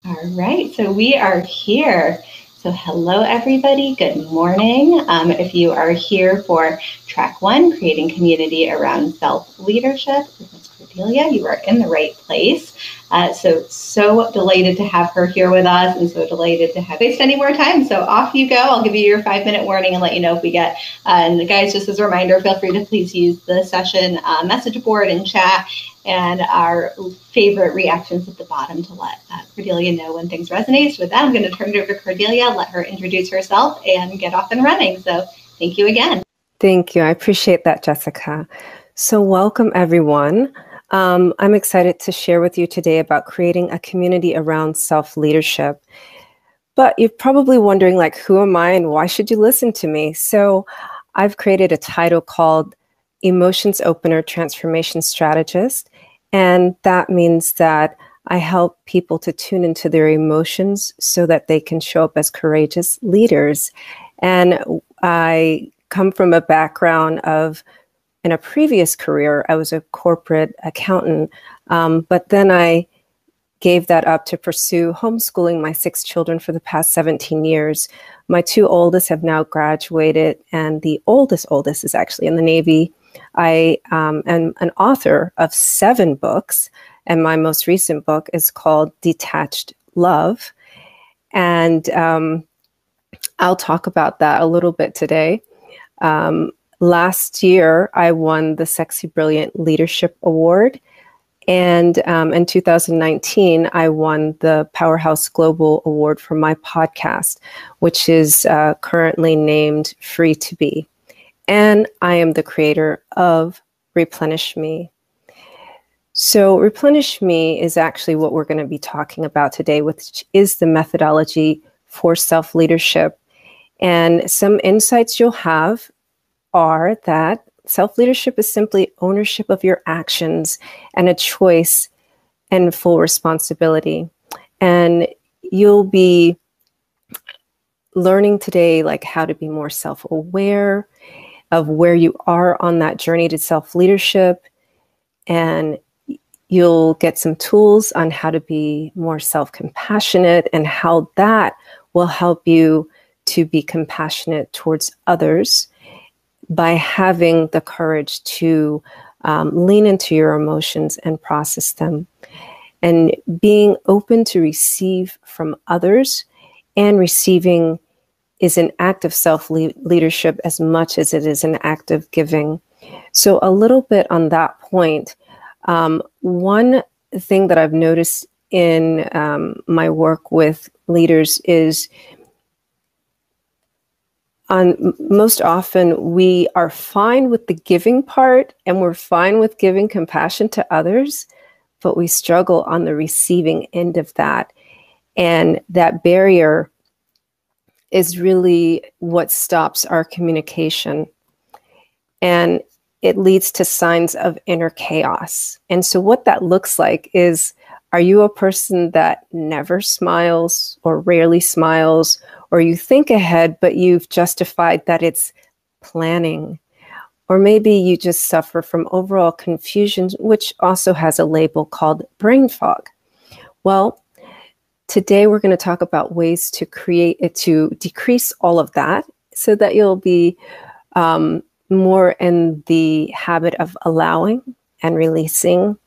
All right, so we are here. So hello, everybody. Good morning. If you are here for track 1, creating community around self-leadership with Ms. Cordelia, you are in the right place. So delighted to have her here with us, and so delighted to have waste any more time. So off you go. I'll give you your 5-minute warning and let you know if we get. And guys, just as a reminder, feel free to please use the session message board and chat, and our favorite reactions at the bottom to let Cordelia know when things resonate. So with that, I'm going to turn it over to Cordelia, let her introduce herself, and get off and running. So thank you again. Thank you. I appreciate that, Jessica. So welcome, everyone. I'm excited to share with you today about creating a community around self-leadership. But you're probably wondering, like, who am I and why should you listen to me? So I've created a title called Emotions Opener Transformation Strategist. And that means that I help people to tune into their emotions so that they can show up as courageous leaders. And I come from a background of, in a previous career, I was a corporate accountant, but then I gave that up to pursue homeschooling my 6 children for the past 17 years. My 2 oldest have now graduated, and the oldest is actually in the Navy. I am an author of 7 books, and my most recent book is called Detached Love. And I'll talk about that a little bit today. Last year, I won the Sexy Brilliant Leadership Award. And in 2019, I won the Powerhouse Global Award for my podcast, which is currently named Free to Be. And I am the creator of Replenish Me. So Replenish Me is actually what we're going to be talking about today, which is the methodology for self-leadership. And some insights you'll have are that self-leadership is simply ownership of your actions and a choice and full responsibility. And you'll be learning today, like, how to be more self-aware of where you are on that journey to self-leadership. And you'll get some tools on how to be more self-compassionate and how that will help you to be compassionate towards others by having the courage to lean into your emotions and process them, and being open to receive from others. And receiving is an act of self-leadership as much as it is an act of giving. So a little bit on that point, one thing that I've noticed in my work with leaders is most often we are fine with the giving part, and we're fine with giving compassion to others, but we struggle on the receiving end of that. And that barrier is really what stops our communication. And it leads to signs of inner chaos. And so what that looks like is, are you a person that never smiles or rarely smiles, or you think ahead, but you've justified that it's planning? Or maybe you just suffer from overall confusion, which also has a label called brain fog. Well, today we're going to talk about ways to decrease all of that so that you'll be more in the habit of allowing and releasing,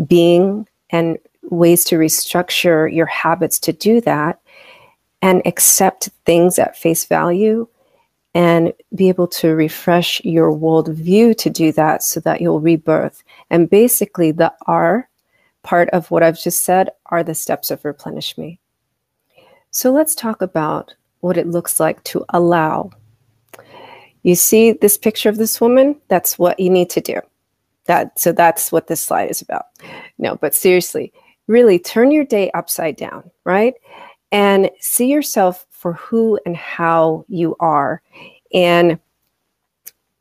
being, and ways to restructure your habits to do that, and accept things at face value, and be able to refresh your worldview to do that so that you'll rebirth. And basically the R part of what I've just said are the steps of Replenish Me. So let's talk about what it looks like to allow. You see this picture of this woman? That's what you need to do. So that's what this slide is about. No, but seriously, really turn your day upside down, right? And see yourself for who and how you are. And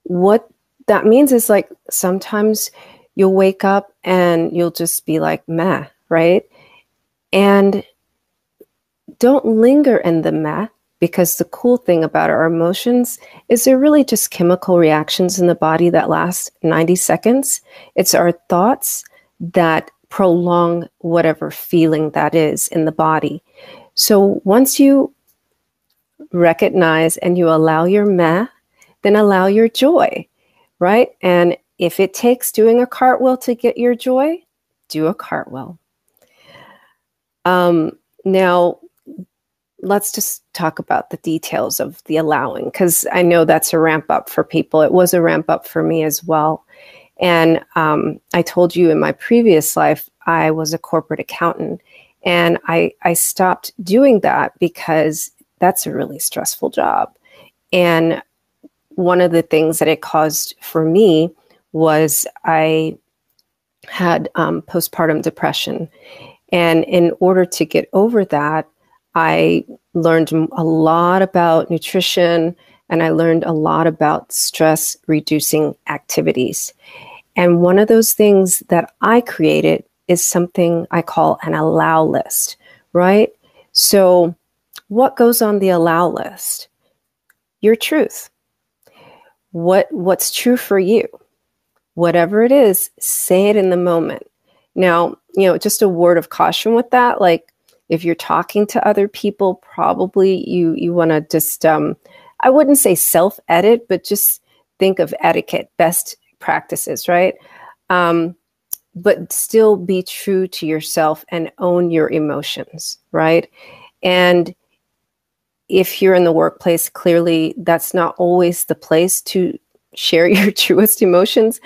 what that means is, like, sometimes you'll wake up and you'll just be like, meh, right? And don't linger in the meh, because the cool thing about our emotions is they're really just chemical reactions in the body that last 90 seconds. It's our thoughts that prolong whatever feeling that is in the body. So once you recognize and you allow your meh, then allow your joy, right? And if it takes doing a cartwheel to get your joy, do a cartwheel. Now, let's just talk about the details of the allowing, because I know that's a ramp up for people. It was a ramp up for me as well. And I told you in my previous life, I was a corporate accountant, and I stopped doing that because that's a really stressful job. And one of the things that it caused for me was I had postpartum depression. And in order to get over that, I learned a lot about nutrition, and I learned a lot about stress reducing activities. And one of those things that I created is something I call an allow list, right? So what goes on the allow list? Your truth. What's true for you? Whatever it is, say it in the moment. Now, just a word of caution with that, like if you're talking to other people, probably you want to just, I wouldn't say self-edit, but just think of etiquette, best practices, right? But still be true to yourself and own your emotions, right? And if you're in the workplace, clearly that's not always the place to share your truest emotions,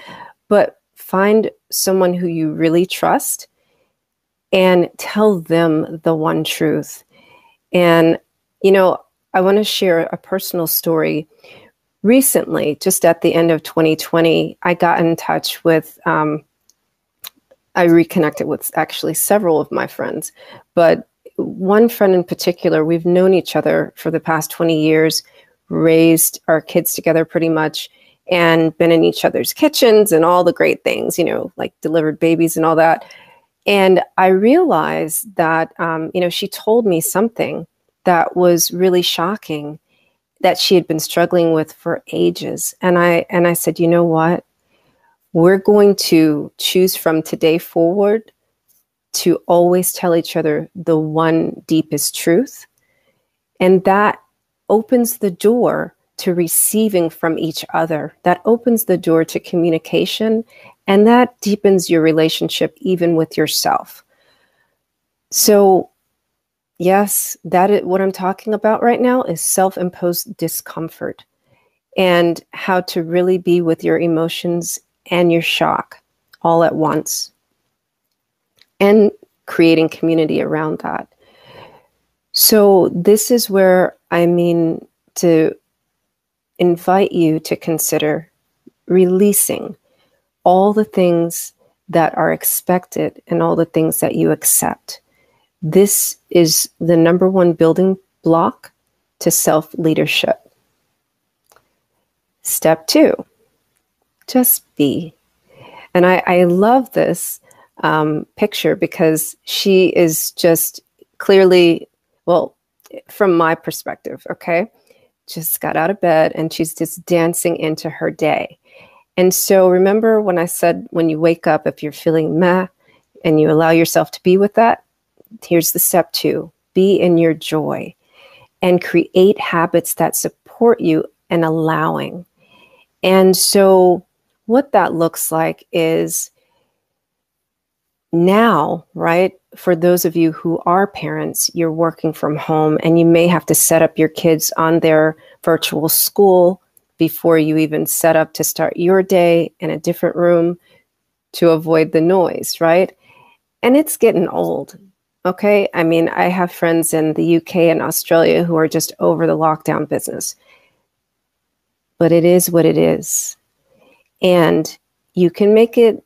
but find someone who you really trust and tell them the one truth. And, I want to share a personal story. Recently, just at the end of 2020, I got in touch with, I reconnected with actually several of my friends, but one friend in particular, we've known each other for the past 20 years, raised our kids together pretty much, and been in each other's kitchens and all the great things, like delivered babies and all that. And I realized that, she told me something that was really shocking that she had been struggling with for ages. And I said, you know what? We're going to choose from today forward to always tell each other the one deepest truth. And that opens the door to receiving from each other. That opens the door to communication, and that deepens your relationship even with yourself. So yes, that is what I'm talking about right now is self-imposed discomfort, and how to really be with your emotions and your shock all at once, and creating community around that. So this is where to invite you to consider releasing all the things that are expected and all the things that you accept. This is the number one building block to self-leadership. Step 2, just be. And I love this picture because she is just clearly, well, from my perspective, okay, just got out of bed and she's just dancing into her day. And so remember when I said, when you wake up, if you're feeling meh and you allow yourself to be with that, here's the step 2, be in your joy and create habits that support you in allowing. And so what that looks like is now, right? For those of you who are parents, you're working from home and you may have to set up your kids on their virtual school before you even set up to start your day in a different room to avoid the noise, right? And it's getting old, okay? I mean, I have friends in the UK and Australia who are just over the lockdown business. But it is what it is. And you can make it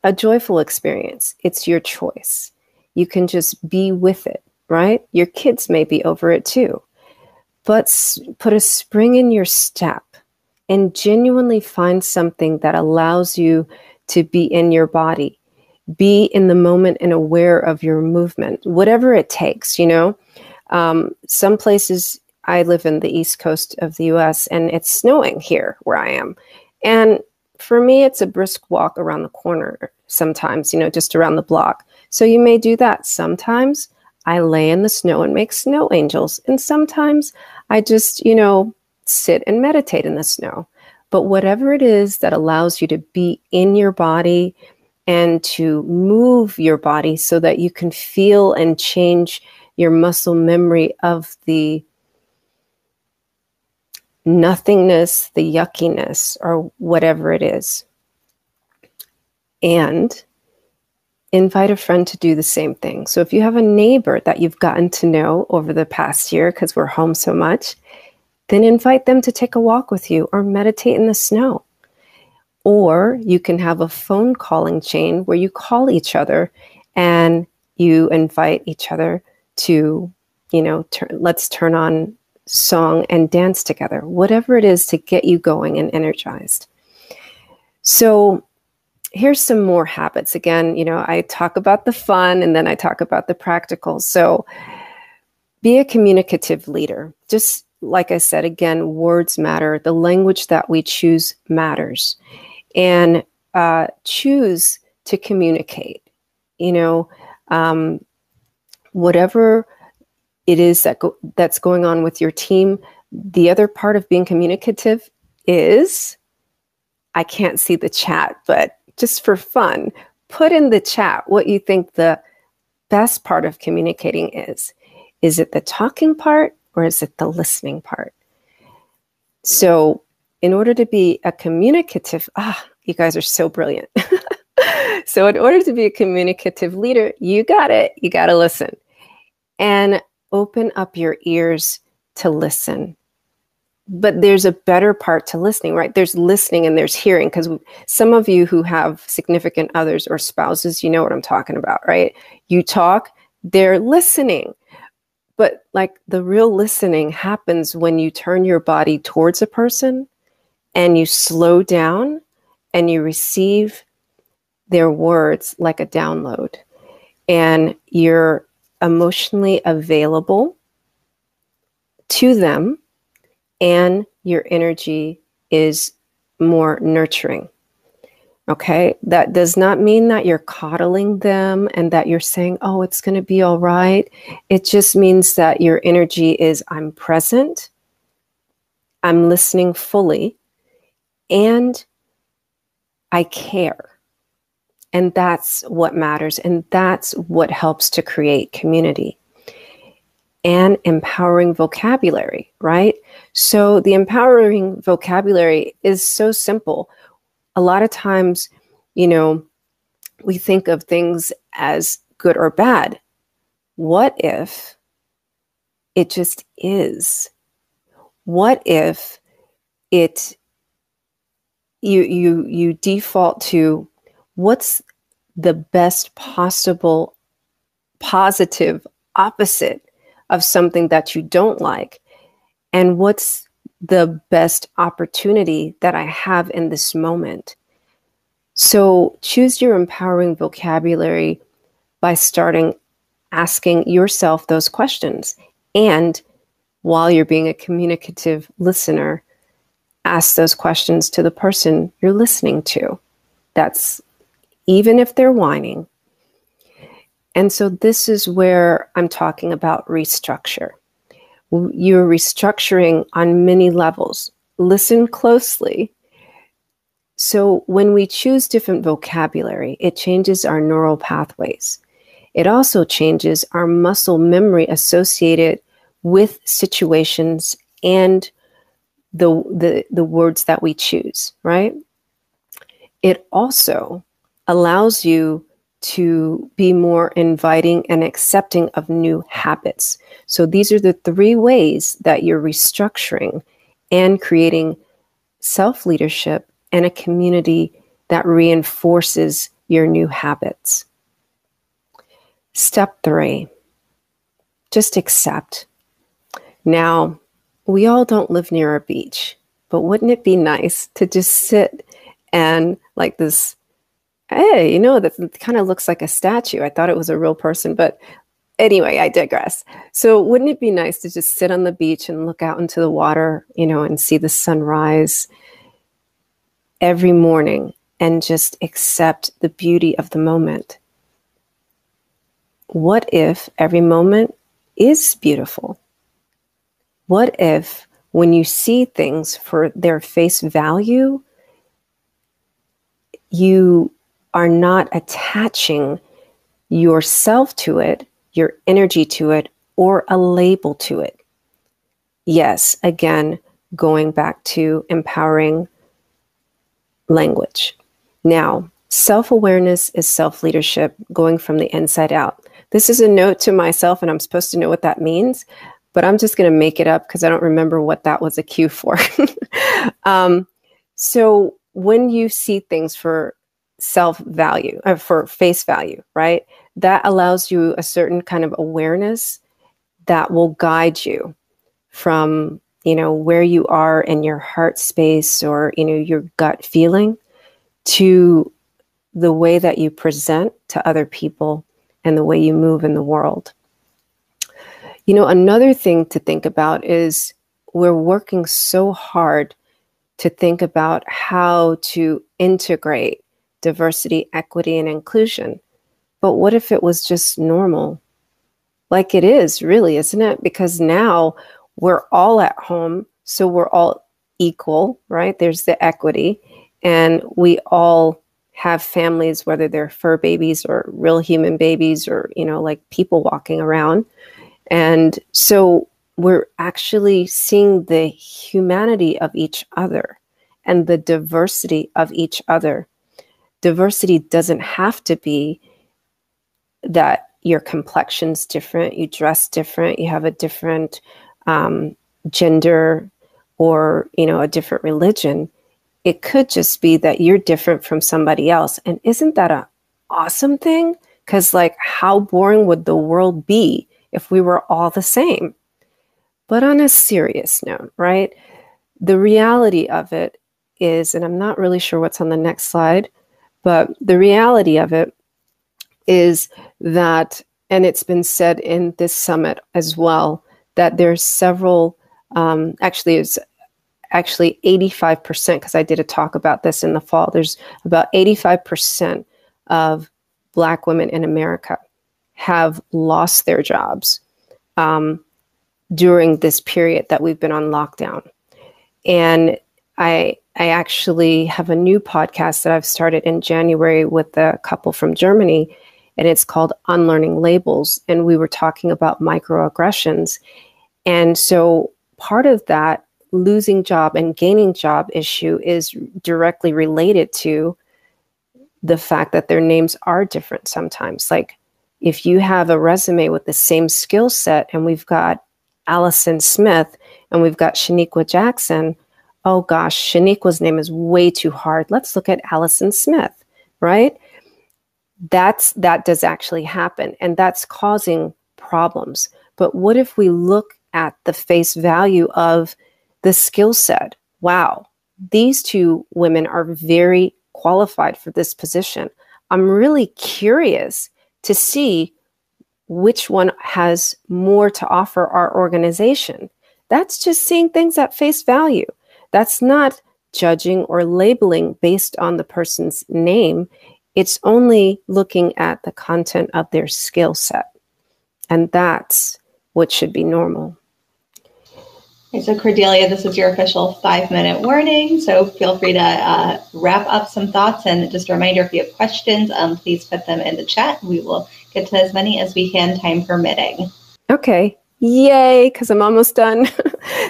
a joyful experience. It's your choice. You can just be with it, right? Your kids may be over it too. But put a spring in your step and genuinely find something that allows you to be in your body, be in the moment and aware of your movement, whatever it takes, Some places, I live in the East Coast of the US and it's snowing here where I am. And for me, it's a brisk walk around the corner sometimes, just around the block. So you may do that. Sometimes I lay in the snow and make snow angels. And sometimes I just, sit and meditate in the snow. But whatever it is that allows you to be in your body and to move your body so that you can feel and change your muscle memory of the nothingness, the yuckiness, or whatever it is. And invite a friend to do the same thing. So if you have a neighbor that you've gotten to know over the past year, because we're home so much, then invite them to take a walk with you or meditate in the snow. Or you can have a phone calling chain where you call each other and you invite each other to, let's turn on song and dance together, whatever it is to get you going and energized. So here's some more habits. Again, I talk about the fun and then I talk about the practical. So be a communicative leader. Just like I said, again, words matter. The language that we choose matters. And choose to communicate, whatever it is that's going on with your team. The other part of being communicative is, I can't see the chat, but just for fun, put in the chat what you think the best part of communicating is. Is it the talking part or is it the listening part? So in order to be a communicative, you guys are so brilliant. So in order to be a communicative leader, you got to listen and open up your ears to listen. But there's a better part to listening, right? There's listening and there's hearing, because some of you who have significant others or spouses, you know what I'm talking about, right? You talk, they're listening. But like the real listening happens when you turn your body towards a person and you slow down and you receive their words like a download. And you're emotionally available to them and your energy is more nurturing. Okay, that does not mean that you're coddling them and that you're saying, oh, it's going to be all right. It just means that your energy is, I'm present, I'm listening fully, and I care. And that's what matters. And that's what helps to create community. And empowering vocabulary, right? So the empowering vocabulary is so simple. A lot of times, we think of things as good or bad. What if it just is? What if you default to what's the best possible positive opposite of something that you don't like? And what's the best opportunity that I have in this moment? So choose your empowering vocabulary by starting asking yourself those questions. And while you're being a communicative listener, ask those questions to the person you're listening to. That's even if they're whining. And so this is where I'm talking about restructure. You're restructuring on many levels. Listen closely. So when we choose different vocabulary, it changes our neural pathways. It also changes our muscle memory associated with situations and the words that we choose, right? It also allows you to be more inviting and accepting of new habits. So these are the 3 ways that you're restructuring and creating self-leadership and a community that reinforces your new habits. Step 3, just accept. Now, we all don't live near a beach, but wouldn't it be nice to just sit and like this, hey, that kind of looks like a statue. I thought it was a real person, but anyway, I digress. So wouldn't it be nice to just sit on the beach and look out into the water, and see the sunrise? every morning and just accept the beauty of the moment? What if every moment is beautiful? What if when you see things for their face value, you are not attaching yourself to it, your energy to it, or a label to it? Yes, again, going back to empowering language. Now, self-awareness is self-leadership, going from the inside out. This is a note to myself, and I'm supposed to know what that means, but I'm just going to make it up because I don't remember what that was a cue for. So when you see things for self-value, or for face value, right, that allows you a certain kind of awareness that will guide you from, where you are in your heart space, or, your gut feeling, to the way that you present to other people and the way you move in the world. Another thing to think about is we're working so hard to think about how to integrate diversity, equity, and inclusion. But what if it was just normal? Like it is, really, isn't it? Because now we're all at home, so we're all equal, right? There's the equity, and we all have families, whether they're fur babies or real human babies, or, like people walking around. And so we're actually seeing the humanity of each other and the diversity of each other. Diversity doesn't have to be that your complexion's different, you dress different, you have a different gender, or, a different religion. It could just be that you're different from somebody else. And isn't that an awesome thing? Because, like, how boring would the world be if we were all the same? But on a serious note, right? The reality of it is, and I'm not really sure what's on the next slide, but the reality of it is that, and it's been said in this summit as well, that there's several, it's actually 85%, because I did a talk about this in the fall. There's about 85% of Black women in America have lost their jobs during this period that we've been on lockdown. And I actually have a new podcast that I've started in January with a couple from Germany, and it's called Unlearning Labels. And we were talking about microaggressions. And so part of that losing job and gaining job issue is directly related to the fact that their names are different sometimes. Like, if you have a resume with the same skill set, and we've got Allison Smith and we've got Shaniqua Jackson, oh gosh, Shaniqua's name is way too hard. Let's look at Allison Smith, right? That does actually happen, and that's causing problems. But what if we look at the face value of the skill set? Wow, these two women are very qualified for this position. I'm really curious to see which one has more to offer our organization. That's just seeing things at face value. That's not judging or labeling based on the person's name. It's only looking at the content of their skill set. And that's what should be normal. Okay, so Cordelia, this is your official 5-minute warning. So feel free to wrap up some thoughts. And just a reminder, if you have questions, please put them in the chat. We will get to as many as we can, time permitting. Okay. Yay, because I'm almost done.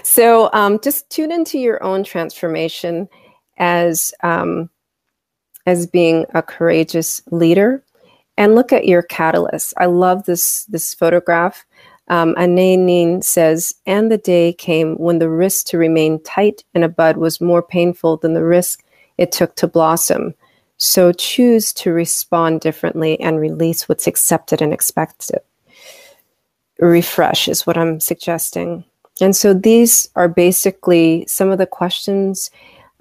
So just tune into your own transformation as being a courageous leader, and look at your catalyst. I love this photograph. Ananin says, and the day came when the risk to remain tight in a bud was more painful than the risk it took to blossom. So choose to respond differently and release what's accepted and expected. Refresh is what I'm suggesting. And so these are basically some of the questions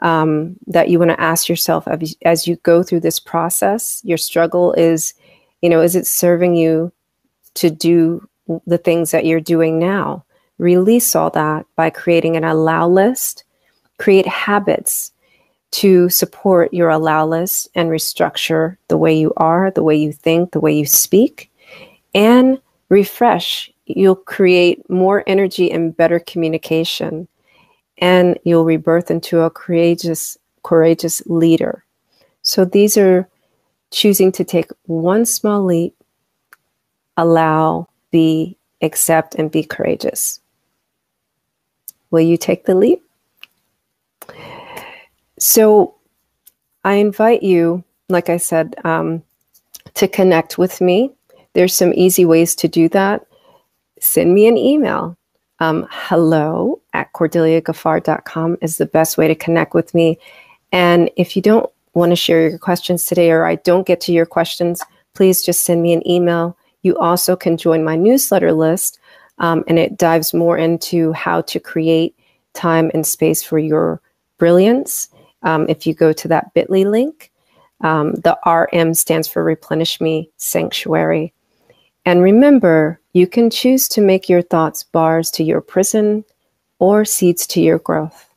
that you want to ask yourself as you go through this process. Your struggle is, is it serving you to do the things that you're doing now? Release all that by creating an allow list, create habits, to support your allow list and restructure the way you are, the way you think, the way you speak, and refresh. You'll create more energy and better communication, and you'll rebirth into a courageous leader. So these are choosing to take one small leap, allow, be, accept, and be courageous. Will you take the leap? So I invite you, like I said, to connect with me. There's some easy ways to do that. Send me an email. hello@CordeliaGaffar.com is the best way to connect with me. And if you don't want to share your questions today, or I don't get to your questions, please just send me an email. You also can join my newsletter list, and it dives more into how to create time and space for your brilliance. If you go to that bit.ly link, the RM stands for Replenish Me Sanctuary. And remember, you can choose to make your thoughts bars to your prison or seeds to your growth.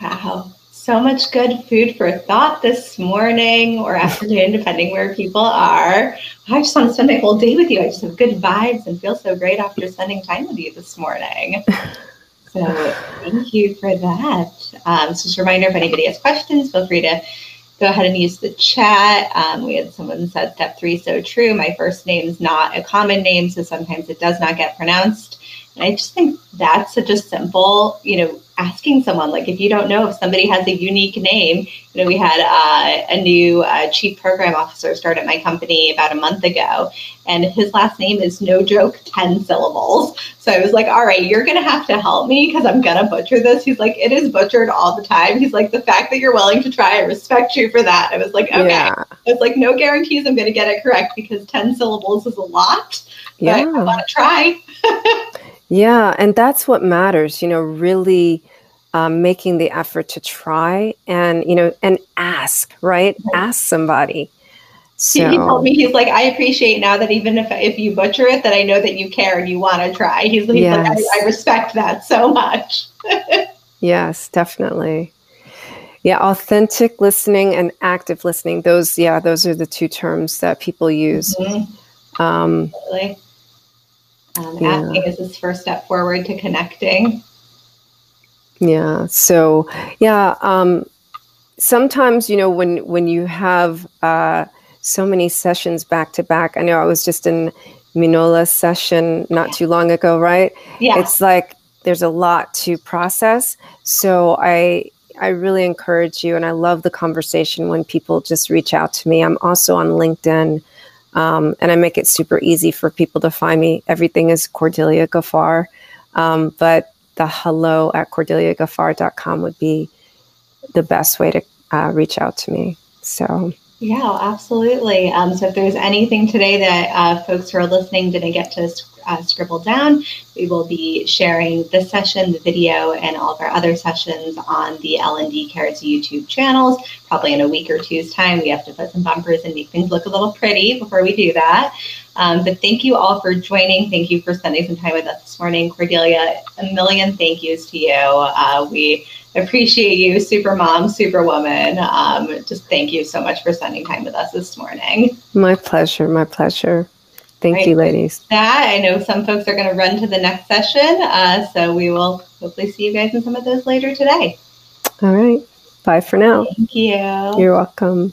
Wow. So much good food for thought this morning or afternoon, depending where people are. I just want to spend my whole day with you. I just have good vibes and feel so great after spending time with you this morning. So thank you for that. So just a reminder, if anybody has questions, feel free to go ahead and use the chat. We had someone said step 3, so true. My first name is not a common name, so sometimes it does not get pronounced. And I just think that's such a simple, asking someone, like if you don't know if somebody has a unique name, we had a new chief program officer start at my company about a month ago, and his last name is, no joke, 10 syllables. So I was like, all right, you're going to have to help me because I'm going to butcher this. He's like, it is butchered all the time. He's like, the fact that you're willing to try, I respect you for that. I was like, okay. Yeah. I was like, no guarantees I'm going to get it correct because 10 syllables is a lot, but I want to try. Yeah, and that's what matters, really making the effort to try and, and ask, right? Ask somebody. So he told me, he's like, I appreciate now that even if you butcher it, that I know that you care and you want to try. He's yes. like, I respect that so much. Yes, definitely. Yeah, authentic listening and active listening. Those are the two terms that people use. Mm-hmm. Totally. Asking is this first step forward to connecting. Yeah. So, sometimes, when you have so many sessions back to back, I know I was just in Minola's session not too long ago, right? Yeah. It's like there's a lot to process. So I really encourage you, and I love the conversation when people just reach out to me. I'm also on LinkedIn. And I make it super easy for people to find me. Everything is Cordelia Gaffar. But the hello@CordeliaGaffar.com would be the best way to reach out to me. So. Yeah, absolutely. So if there's anything today that folks who are listening didn't get to scribble down, we will be sharing this session, the video, and all of our other sessions on the L&D Cares YouTube channels. Probably in a week or two's time. We have to put some bumpers and make things look a little pretty before we do that. But thank you all for joining. Thank you for spending some time with us this morning. Cordelia, a million thank yous to you. We appreciate you, super mom, super woman. Just thank you so much for spending time with us this morning. My pleasure. My pleasure. Thank you, ladies. I know some folks are going to run to the next session. So we will hopefully see you guys in some of those later today. All right. Bye for now. Thank you. You're welcome.